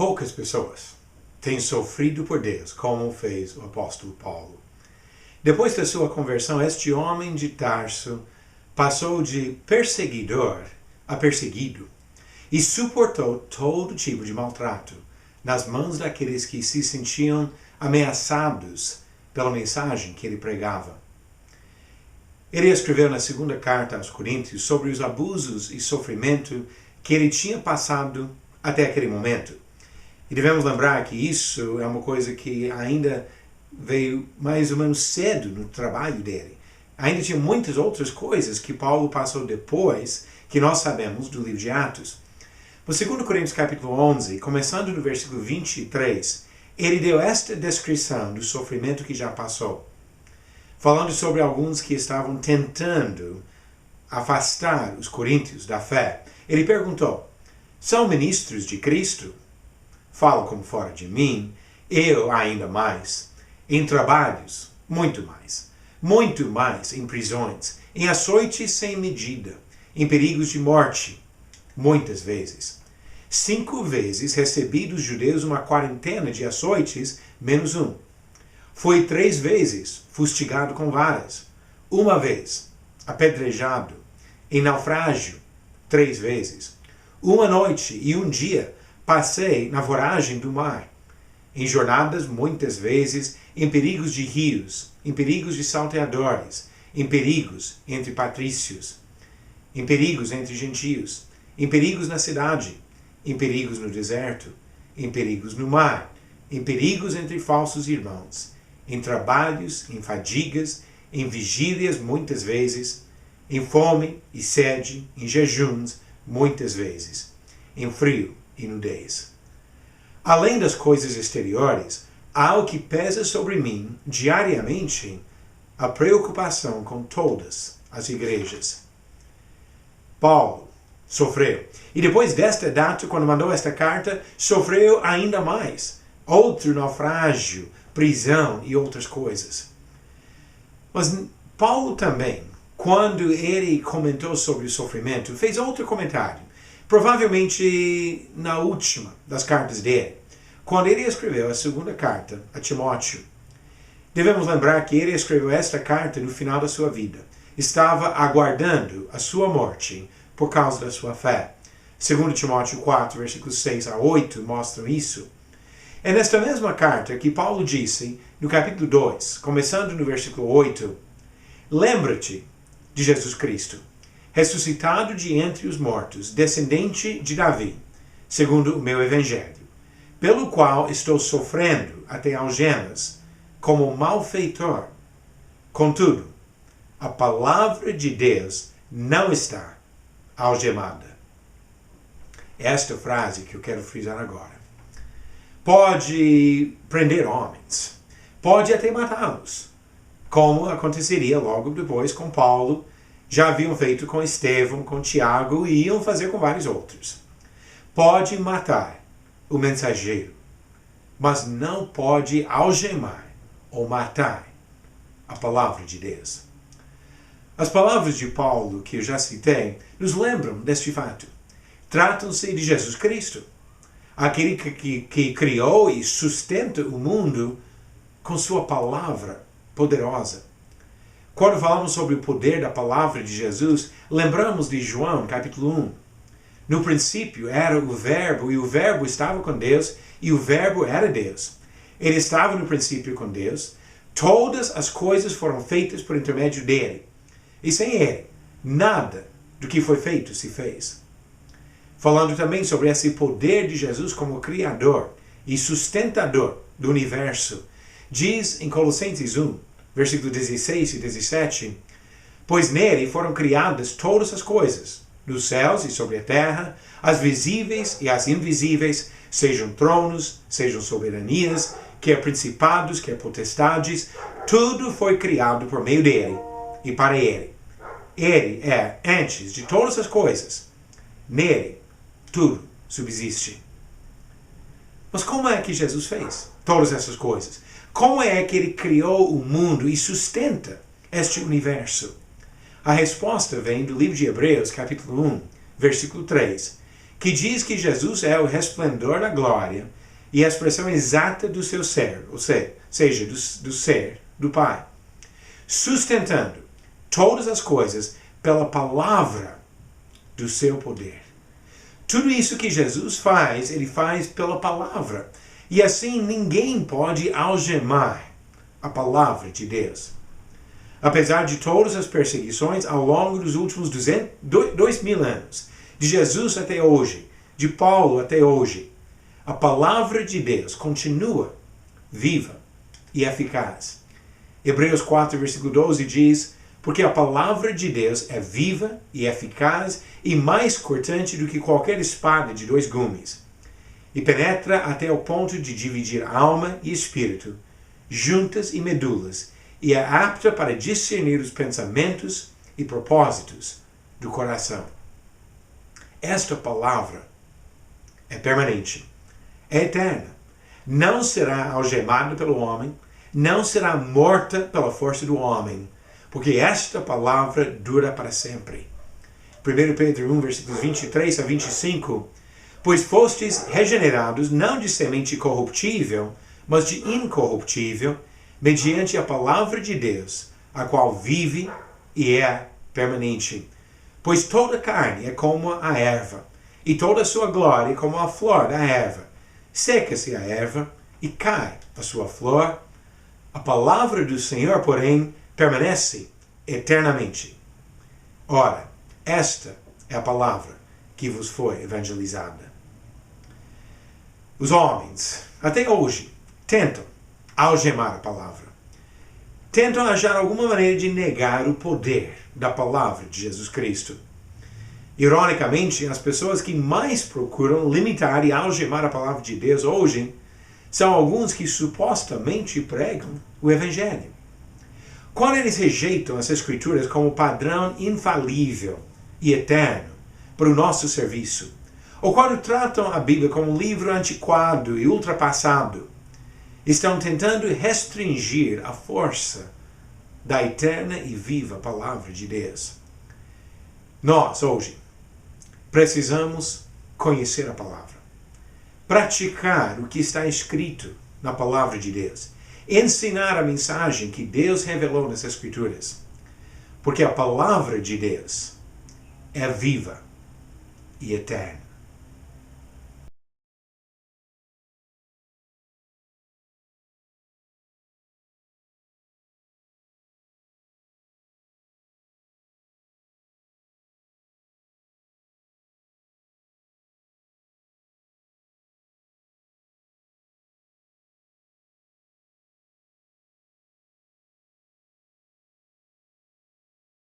poucas pessoas têm sofrido por Deus, como fez o apóstolo Paulo. Depois da sua conversão, este homem de Tarso passou de perseguidor a perseguido e suportou todo tipo de maltrato nas mãos daqueles que se sentiam ameaçados pela mensagem que ele pregava. Ele escreveu na segunda carta aos Coríntios sobre os abusos e sofrimento que ele tinha passado até aquele momento. E devemos lembrar que isso é uma coisa que ainda veio mais ou menos cedo no trabalho dele. Ainda tinha muitas outras coisas que Paulo passou depois que nós sabemos do livro de Atos. No 2 Coríntios capítulo 11, começando no versículo 23, ele deu esta descrição do sofrimento que já passou, falando sobre alguns que estavam tentando afastar os coríntios da fé. Ele perguntou: são ministros de Cristo? Falam como fora de mim, eu ainda mais. Em trabalhos, muito mais em prisões, em açoites sem medida, em perigos de morte, muitas vezes. 5 vezes recebi dos judeus uma quarentena de açoites, menos um. Fui 3 vezes fustigado com varas, 1 vez apedrejado, em naufrágio 3 vezes. 1 noite e 1 dia passei na voragem do mar, em jornadas muitas vezes, em perigos de rios, em perigos de salteadores, em perigos entre patrícios, em perigos entre gentios, em perigos na cidade, em perigos no deserto, em perigos no mar, em perigos entre falsos irmãos, em trabalhos, em fadigas, em vigílias muitas vezes, em fome e sede, em jejuns muitas vezes, em frio e nudez. Além das coisas exteriores, há o que pesa sobre mim diariamente, a preocupação com todas as igrejas. Paulo sofreu. E depois desta data, quando mandou esta carta, sofreu ainda mais. Outro naufrágio, prisão e outras coisas. Mas Paulo também, quando ele comentou sobre o sofrimento, fez outro comentário. Provavelmente na última das cartas dele, quando ele escreveu a segunda carta a Timóteo. Devemos lembrar que ele escreveu esta carta no final da sua vida. Estava aguardando a sua morte por causa da sua fé. 2 Timóteo 4, versículos 6 a 8 mostram isso. É nesta mesma carta que Paulo disse, no capítulo 2, começando no versículo 8, lembra-te de Jesus Cristo, ressuscitado de entre os mortos, descendente de Davi, segundo o meu evangelho, pelo qual estou sofrendo até algemas, como malfeitor. Contudo, a palavra de Deus não está algemada. Esta frase que eu quero frisar agora. Pode prender homens, pode até matá-los, como aconteceria logo depois com Paulo, já haviam feito com Estevão, com Tiago e iam fazer com vários outros. Pode matar o mensageiro, mas não pode algemar ou matar a palavra de Deus. As palavras de Paulo, que eu já citei, nos lembram deste fato. Tratam-se de Jesus Cristo, aquele que criou e sustenta o mundo com sua palavra poderosa. Quando falamos sobre o poder da palavra de Jesus, lembramos de João, capítulo 1. No princípio era o Verbo, e o Verbo estava com Deus, e o Verbo era Deus. Ele estava no princípio com Deus. Todas as coisas foram feitas por intermédio dele. E sem ele, nada do que foi feito se fez. Falando também sobre esse poder de Jesus como Criador e sustentador do universo, diz em Colossenses 1, versículo 16 e 17, pois nele foram criadas todas as coisas, nos céus e sobre a terra, as visíveis e as invisíveis, sejam tronos, sejam soberanias, quer principados, quer potestades, tudo foi criado por meio dele e para ele. Ele é antes de todas as coisas. Nele, tudo subsiste. Mas como é que Jesus fez todas essas coisas? Como é que ele criou o mundo e sustenta este universo? A resposta vem do livro de Hebreus, capítulo 1, versículo 3, que diz que Jesus é o resplendor da glória e a expressão exata do seu ser, ou seja, do ser do Pai, sustentando todas as coisas pela palavra do seu poder. Tudo isso que Jesus faz, ele faz pela palavra. E assim ninguém pode algemar a palavra de Deus. Apesar de todas as perseguições ao longo dos últimos 2000 anos, de Jesus até hoje, de Paulo até hoje, a palavra de Deus continua viva e eficaz. Hebreus 4, versículo 12 diz: porque a palavra de Deus é viva e eficaz e mais cortante do que qualquer espada de 2 gumes, e penetra até o ponto de dividir alma e espírito, juntas e medulas, e é apta para discernir os pensamentos e propósitos do coração. Esta palavra é permanente, é eterna, não será algemada pelo homem, não será morta pela força do homem, porque esta palavra dura para sempre. 1 Pedro 1, versículos 23 a 25, pois fostes regenerados não de semente corruptível, mas de incorruptível, mediante a palavra de Deus, a qual vive e é permanente. Pois toda carne é como a erva, e toda a sua glória é como a flor da erva. Seca-se a erva e cai a sua flor. A palavra do Senhor, porém, permanece eternamente. Ora, esta é a palavra que vos foi evangelizada. Os homens, até hoje, tentam algemar a palavra. Tentam achar alguma maneira de negar o poder da palavra de Jesus Cristo. Ironicamente, as pessoas que mais procuram limitar e algemar a palavra de Deus hoje são alguns que supostamente pregam o Evangelho. Quando eles rejeitam as Escrituras como padrão infalível e eterno para o nosso serviço, ou quando tratam a Bíblia como um livro antiquado e ultrapassado, estão tentando restringir a força da eterna e viva palavra de Deus. Nós, hoje, precisamos conhecer a palavra, praticar o que está escrito na palavra de Deus, ensinar a mensagem que Deus revelou nas Escrituras, porque a palavra de Deus é viva e eterna.